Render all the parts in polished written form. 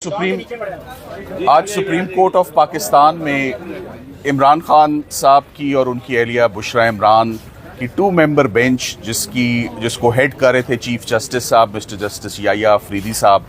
आज supreme court of Pakistan में इमरान खान साहब की और उनकी अहलिया बुशरा इमरान की 2 मेंबर बेंच जिसको हेड कर रहे थे चीफ जस्टिस साहब मिस्टर जस्टिस याह्या अफरीदी साहब।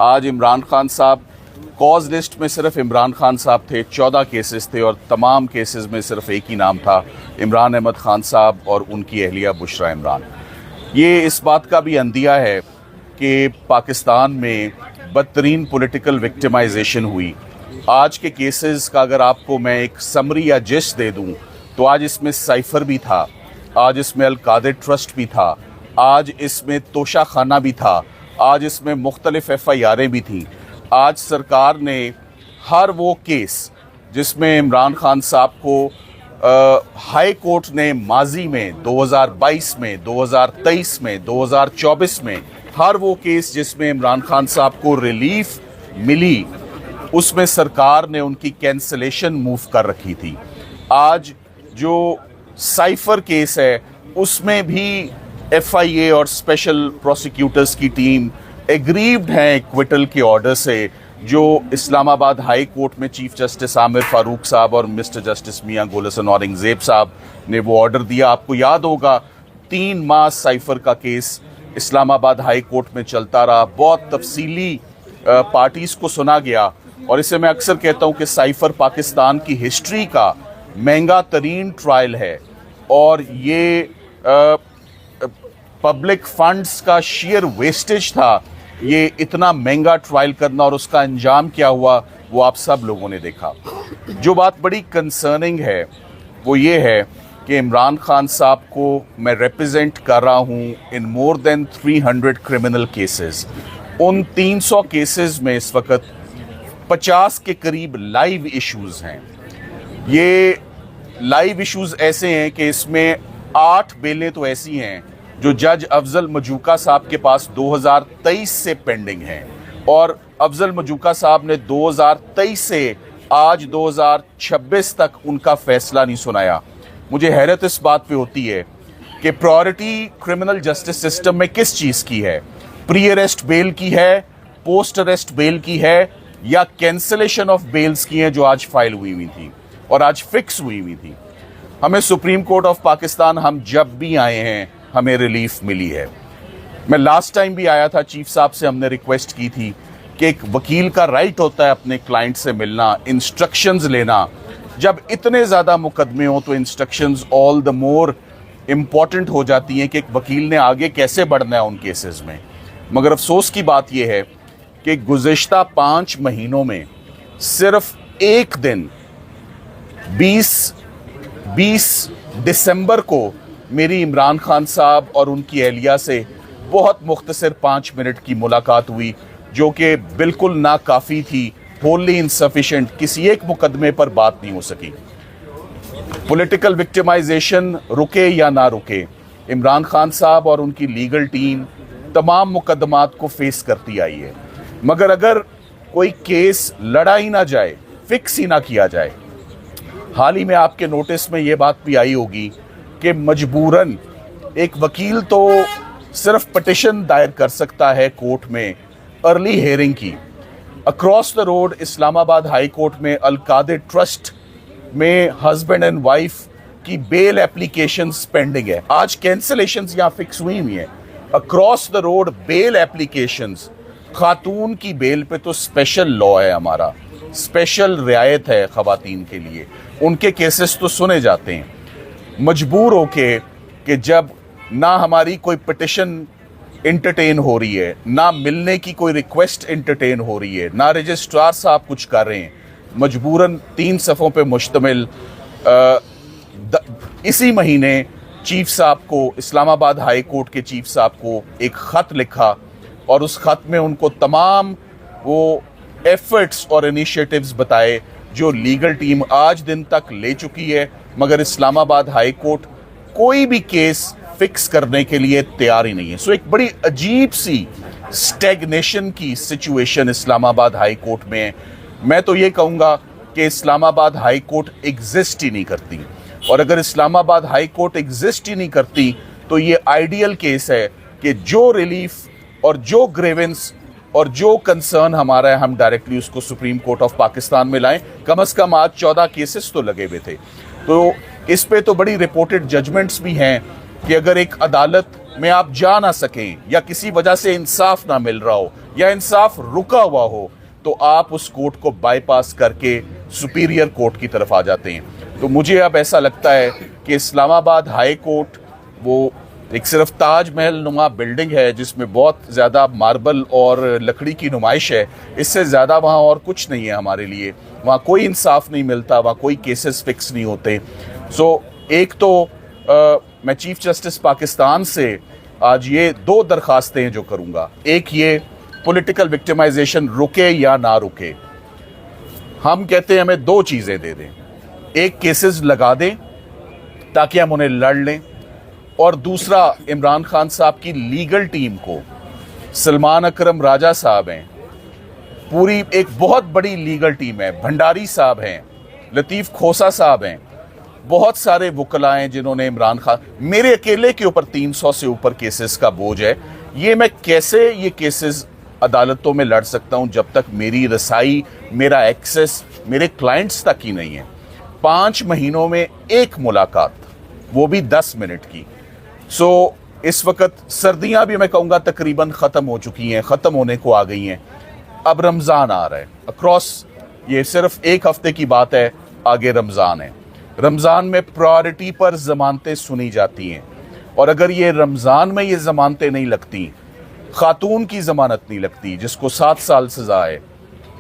आज इमरान खान साहब कॉज लिस्ट में सिर्फ इमरान खान साहब थे, 14 केसेस थे और तमाम केसेस में सिर्फ एक ही नाम था, इमरान अहमद खान साहब और उनकी अहलिया बुशरा इमरान। ये इस बात का भी अंदिया है कि पाकिस्तान में बदतरीन पॉलिटिकल विक्टिमाइजेशन हुई। आज के केसेस का अगर आपको मैं एक समरी या जिस्ट दे दूं तो आज इसमें साइफर भी था, आज इसमें अल-कादिर ट्रस्ट भी था, आज इसमें तोशा खाना भी था, आज इसमें मुख्तलिफ FIR'ें भी थीं। आज सरकार ने हर वो केस जिसमें इमरान खान साहब को हाई कोर्ट ने माजी में 2022 में, 2023 में, 2024 में हर वो केस जिसमें इमरान खान साहब को रिलीफ मिली उसमें सरकार ने उनकी कैंसलेशन मूव कर रखी थी। आज जो साइफर केस है उसमें भी FIA और स्पेशल प्रोसिक्यूटर्स की टीम एग्रीव्ड हैं एक्विटल के ऑर्डर से जो इस्लामाबाद हाई कोर्ट में चीफ जस्टिस आमिर फारूक साहब और मिस्टर जस्टिस मियां गुल हसन औरंगजेब साहब ने वो ऑर्डर दिया। आपको याद होगा 3 माह साइफर का केस इस्लामाबाद हाई कोर्ट में चलता रहा, बहुत तफसीली पार्टीज़ को सुना गया और इसे मैं अक्सर कहता हूँ कि साइफर पाकिस्तान की हिस्ट्री का महंगा तरीन ट्रायल है और ये पब्लिक फंड्स का शेयर वेस्टेज था ये इतना महंगा ट्रायल करना और उसका अंजाम क्या हुआ वो आप सब लोगों ने देखा। जो बात बड़ी कंसर्निंग है वो ये है कि इमरान खान साहब को मैं रिप्रेजेंट कर रहा हूँ इन मोर देन 300 क्रिमिनल केसेस। उन 300 केसेस में इस वक्त 50 के करीब लाइव इश्यूज़ हैं। ये लाइव इश्यूज़ ऐसे हैं कि इसमें 8 बेलें तो ऐसी हैं जो जज अफजल मजूका साहब के पास 2023 से पेंडिंग हैं और अफजल मजूका साहब ने 2023 से आज 2026 तक उनका फैसला नहीं सुनाया। मुझे हैरत इस बात पे होती है कि प्रायोरिटी क्रिमिनल जस्टिस सिस्टम में किस चीज़ की है, प्री अरेस्ट बेल की है, पोस्ट अरेस्ट बेल की है या कैंसलेशन ऑफ बेल्स की हैं जो आज फाइल हुई थी और आज फिक्स हुई थी। हमें सुप्रीम कोर्ट ऑफ पाकिस्तान हम जब भी आए हैं हमें रिलीफ मिली है। मैं लास्ट टाइम भी आया था, चीफ साहब से हमने रिक्वेस्ट की थी कि एक वकील का राइट होता है अपने क्लाइंट से मिलना, इंस्ट्रक्शंस लेना। जब इतने ज़्यादा मुकदमे हो तो instructions all the more important हो जाती हैं कि एक वकील ने आगे कैसे बढ़ना है उन केसेस में। मगर अफसोस की बात यह है कि गुज़िश्ता 5 महीनों में सिर्फ एक दिन 20 दिसंबर को मेरी इमरान खान साहब और उनकी अहलिया से बहुत मुख्तसर 5 मिनट की मुलाकात हुई जो कि बिल्कुल नाकाफ़ी थी, होली इनसफिशेंट, किसी एक मुकदमे पर बात नहीं हो सकी। पॉलिटिकल विक्टिमाइजेशन रुके या ना रुके, इमरान खान साहब और उनकी लीगल टीम तमाम मुकदमात को फेस करती आई है। मगर अगर कोई केस लड़ा ही ना जाए, फिक्स ही ना किया जाए, हाल ही में आपके नोटिस में ये बात भी आई होगी कि मजबूरन एक वकील तो सिर्फ पिटिशन दायर कर सकता है कोर्ट में अर्ली हेयरिंग की। Across the road Islamabad high court में अल-कादिर ट्रस्ट में हस्बैंड एंड वाइफ की बेल एप्लीकेशंस पेंडिंग है। आज कैंसलेशंस यहाँ फिक्स हुई है। Across the road bail applications, खातून की बेल पे तो स्पेशल लॉ है, हमारा स्पेशल रियायत है खवातीन के लिए, उनके केसेस तो सुने जाते हैं। मजबूर होके कि जब ना हमारी कोई पिटिशन इंटरटेन हो रही है, ना मिलने की कोई रिक्वेस्ट इंटरटेन हो रही है, ना रजिस्ट्रार साहब कुछ कर रहे हैं, मजबूरन 3 सफ़ों पे मुश्तमिल इसी महीने चीफ साहब को, इस्लामाबाद हाई कोर्ट के चीफ साहब को एक ख़त लिखा और उस ख़त में उनको तमाम वो एफर्ट्स और इनिशिएटिव्स बताए जो लीगल टीम आज दिन तक ले चुकी है। मगर इस्लामाबाद हाई कोर्ट कोई भी केस फिक्स करने के लिए तैयार ही नहीं है। सो एक बड़ी अजीब सी स्टैग्नेशन की सिचुएशन इस्लामाबाद हाई कोर्ट में है। मैं तो ये कहूँगा कि इस्लामाबाद हाई कोर्ट एग्जिस्ट ही नहीं करती और अगर इस्लामाबाद हाई कोर्ट एग्जिस्ट ही नहीं करती तो ये आइडियल केस है कि जो रिलीफ और जो ग्रेवेंस और जो कंसर्न हमारा है हम डायरेक्टली उसको सुप्रीम कोर्ट ऑफ पाकिस्तान में लाएं। कम से कम आज 14 केसेस तो लगे हुए थे, तो इस पे तो बड़ी रिपोर्टेड जजमेंट्स भी हैं कि अगर एक अदालत में आप जा ना सकें या किसी वजह से इंसाफ ना मिल रहा हो या इंसाफ रुका हुआ हो, तो आप उस कोर्ट को बाईपास करके सुपीरियर कोर्ट की तरफ आ जाते हैं। तो मुझे अब ऐसा लगता है कि इस्लामाबाद हाई कोर्ट वो एक सिर्फ ताजमहल नुमा बिल्डिंग है जिसमें बहुत ज़्यादा मार्बल और लकड़ी की नुमाइश है, इससे ज़्यादा वहाँ और कुछ नहीं है हमारे लिए। वहाँ कोई इंसाफ नहीं मिलता, वहाँ कोई केसेस फिक्स नहीं होते। एक तो मैं चीफ जस्टिस पाकिस्तान से आज ये 2 दरखास्तें जो करूँगा, एक ये पॉलिटिकल विक्टिमाइजेशन रुके या ना रुके, हम कहते हैं हमें 2 चीज़ें दे दें। एक, केसेस लगा दें ताकि हम उन्हें लड़ लें, और दूसरा इमरान खान साहब की लीगल टीम को, सलमान अकरम राजा साहब हैं, पूरी एक बहुत बड़ी लीगल टीम है, भंडारी साहब हैं, लतीफ़ खोसा साहब हैं, बहुत सारे वकला हैं जिन्होंने इमरान खान, मेरे अकेले के ऊपर 300 से ऊपर केसेस का बोझ है। ये मैं कैसे ये केसेस अदालतों में लड़ सकता हूं जब तक मेरी रसाई, मेरा एक्सेस मेरे क्लाइंट्स तक ही नहीं है। 5 महीनों में एक मुलाकात, वो भी 10 मिनट की। इस वक्त सर्दियां भी मैं कहूँगा तकरीबन ख़त्म हो चुकी हैं, ख़त्म होने को आ गई हैं। अब रमज़ान आ रहा है, अक्रॉस ये सिर्फ 1 हफ्ते की बात है, आगे रमज़ान है। रमज़ान में प्रायोरिटी पर ज़मानतें सुनी जाती हैं, और अगर ये रमज़ान में ये ज़मानतें नहीं लगती, खातून की ज़मानत नहीं लगती जिसको 7 साल सज़ा है,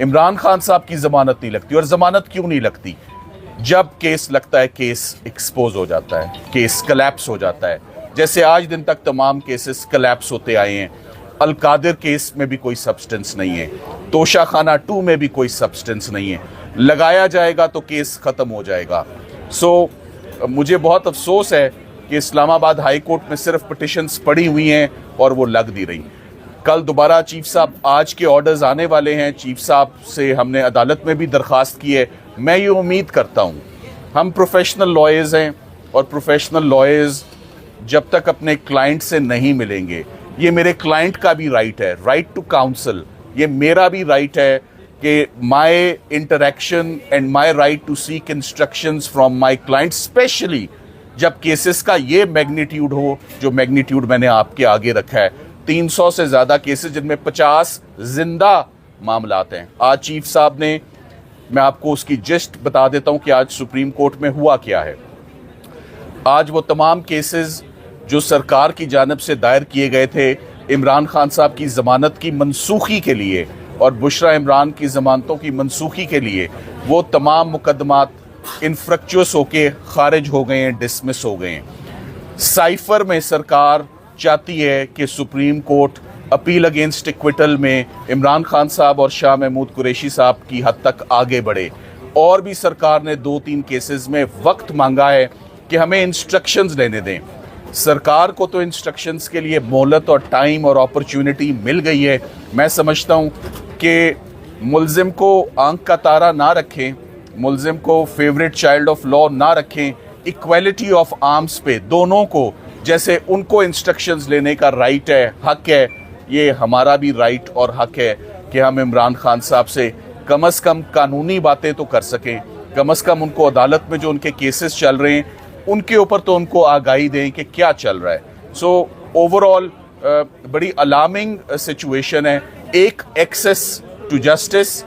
इमरान खान साहब की ज़मानत नहीं लगती। और ज़मानत क्यों नहीं लगती? जब केस लगता है केस एक्सपोज हो जाता है, केस कलैप्स हो जाता है, जैसे आज दिन तक तमाम केसेस कलैप्स होते आए हैं। अलकादिर केस में भी कोई सब्सटेंस नहीं है, तोशा खाना 2 में भी कोई सब्सटेंस नहीं है, लगाया जाएगा तो केस ख़त्म हो जाएगा। मुझे बहुत अफसोस है कि इस्लामाबाद हाई कोर्ट में सिर्फ पिटिशन्स पड़ी हुई हैं और वो लग नहीं रही। कल दोबारा चीफ साहब, आज के ऑर्डर्स आने वाले हैं, चीफ साहब से हमने अदालत में भी दरख्वास्त की है। मैं ये उम्मीद करता हूँ, हम प्रोफेशनल लॉयर्स हैं और प्रोफेशनल लॉयर्स जब तक अपने क्लाइंट से नहीं मिलेंगे, ये मेरे क्लाइंट का भी राइट है, राइट टू काउंसल, ये मेरा भी राइट है कि my interaction and my right to seek instructions from my client, specially जब केसेस का ये मैग्नीट्यूड हो जो मैग्नीट्यूड मैंने आपके आगे रखा है। 300 से ज़्यादा केसेस जिनमें 50 जिंदा मामलात हैं। आज चीफ साहब ने, मैं आपको उसकी जिस्ट बता देता हूं कि आज सुप्रीम कोर्ट में हुआ क्या है। आज वो तमाम केसेस जो सरकार की जानिब से दायर किए गए थे इमरान खान साहब की ज़मानत की मनसूखी के लिए और बुशरा इमरान की ज़मानतों की मनसूखी के लिए, वो तमाम मुकदमात इनफ्रक्चुअस होके खारिज हो गए हैं, डिसमिस हो गए हैं। साइफर में सरकार चाहती है कि supreme court appeal against acquittal में इमरान खान साहब और शाह महमूद कुरैशी साहब की हद तक आगे बढ़े। और भी सरकार ने 2-3 केसेस में वक्त मांगा है कि हमें इंस्ट्रक्शंस लेने दें। सरकार को तो इंस्ट्रक्शंस के लिए मोहलत और टाइम और अपॉर्चुनिटी मिल गई है। मैं समझता हूँ कि मुल्जिम को आंख का तारा ना रखें, मुल्जिम को फेवरेट चाइल्ड ऑफ लॉ ना रखें, इक्वालिटी ऑफ आर्म्स पे दोनों को, जैसे उनको इंस्ट्रक्शंस लेने का राइट है, हक है, ये हमारा भी राइट और हक है कि हम इमरान खान साहब से कम कानूनी बातें तो कर सकें, कम से कम उनको अदालत में जो उनके केसेस चल रहे हैं उनके ऊपर तो उनको आगाही दें कि क्या चल रहा है। ओवरऑल बड़ी अलार्मिंग सिचुएशन है। एक, एक्सेस टू जस्टिस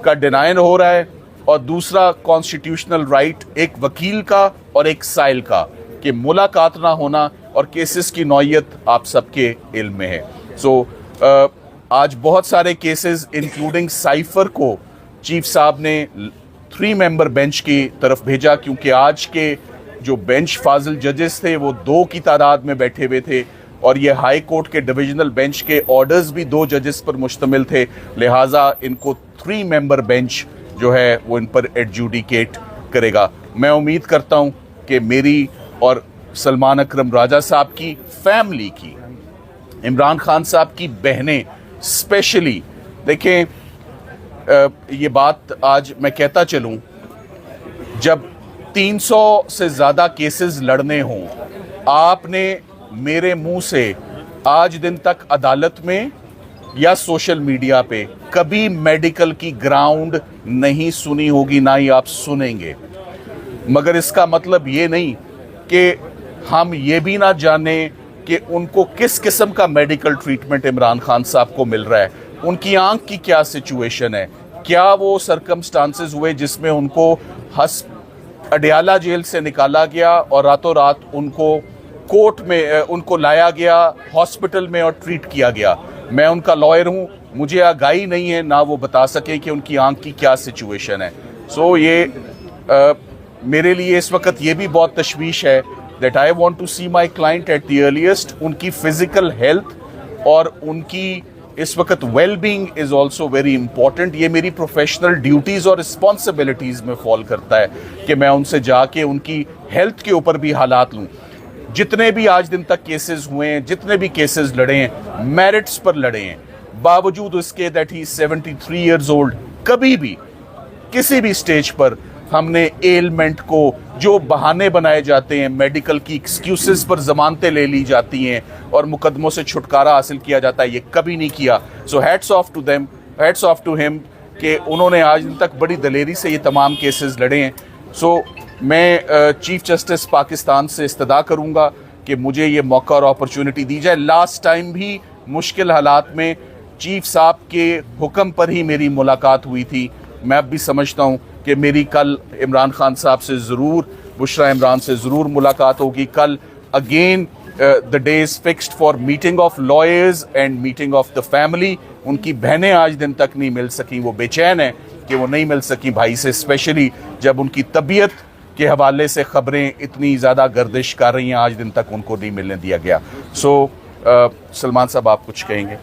का डिनाइन हो रहा है, और दूसरा कॉन्स्टिट्यूशनल राइट एक वकील का और एक साइल का कि मुलाकात ना होना, और केसेस की नौयत आप सबके इल्म में है। आज बहुत सारे केसेस इंक्लूडिंग साइफर को चीफ साहब ने 3 मेंबर बेंच की तरफ भेजा, क्योंकि आज के जो बेंच फाजिल जजेस थे वो 2 की तादाद में बैठे हुए थे, और ये हाई कोर्ट के डिविजनल बेंच के ऑर्डर्स भी 2 जजेस पर मुश्तमिल थे, लिहाजा इनको 3 मेंबर बेंच जो है वो इन पर एडजुडिकेट करेगा। मैं उम्मीद करता हूँ कि मेरी और सलमान अकरम राजा साहब की फैमिली की, इमरान खान साहब की बहनें स्पेशली, देखें ये बात आज मैं कहता चलूँ, जब 300 से ज़्यादा केसेस लड़ने हों, आपने मेरे मुंह से आज दिन तक अदालत में या सोशल मीडिया पे कभी मेडिकल की ग्राउंड नहीं सुनी होगी, ना ही आप सुनेंगे। मगर इसका मतलब ये नहीं कि हम ये भी ना जाने कि उनको किस किस्म का मेडिकल ट्रीटमेंट इमरान खान साहब को मिल रहा है, उनकी आंख की क्या सिचुएशन है, क्या वो सर्कमस्टांसेस हुए जिसमें उनको अडयाला जेल से निकाला गया और रातों रात उनको कोर्ट में उनको लाया गया हॉस्पिटल में और ट्रीट किया गया। मैं उनका लॉयर हूं, मुझे आगाही नहीं है ना वो बता सके कि उनकी आंख की क्या सिचुएशन है। सो ये मेरे लिए इस वक्त ये भी बहुत तशवीश है that I want to see my client at the earliest. उनकी फिजिकल हेल्थ और उनकी इस वक्त well being is also very important. ये मेरी प्रोफेशनल ड्यूटीज़ और रिस्पॉन्सिबिलिटीज़ में फॉल करता है कि मैं उनसे जाके उनकी हेल्थ के ऊपर भी हालात लूँ। जितने भी आज दिन तक केसेस हुए हैं, जितने भी केसेस लड़े हैं, मेरिट्स पर लड़े हैं, बावजूद उसके दैट ही 73 ईयर्स ओल्ड, कभी भी किसी भी स्टेज पर हमने एलमेंट को, जो बहाने बनाए जाते हैं, मेडिकल की एक्सक्यूजेस पर जमानतें ले ली जाती हैं और मुकदमों से छुटकारा हासिल किया जाता है, ये कभी नहीं किया। So hats off to them, hats off to him कि उन्होंने आज दिन तक बड़ी दलेरी से ये तमाम केसेस लड़े हैं। सो मैं चीफ जस्टिस पाकिस्तान से इस्तदा करूँगा कि मुझे ये मौका और अपॉर्चुनिटी दी जाए। लास्ट टाइम भी मुश्किल हालात में चीफ साहब के हुक्म पर ही मेरी मुलाकात हुई थी। मैं अब भी समझता हूँ कि मेरी कल इमरान खान साहब से ज़रूर, बुशरा इमरान से ज़रूर मुलाकात होगी। कल again the day is fixed for meeting of lawyers and meeting of the family. उनकी बहनें आज दिन तक नहीं मिल सकी, वो बेचैन है कि वो नहीं मिल सकी भाई से, स्पेशली जब उनकी तबीयत के हवाले से खबरें इतनी ज़्यादा गर्दिश कर रही हैं, आज दिन तक उनको नहीं मिलने दिया गया। सो सलमान साहब, आप कुछ कहेंगे?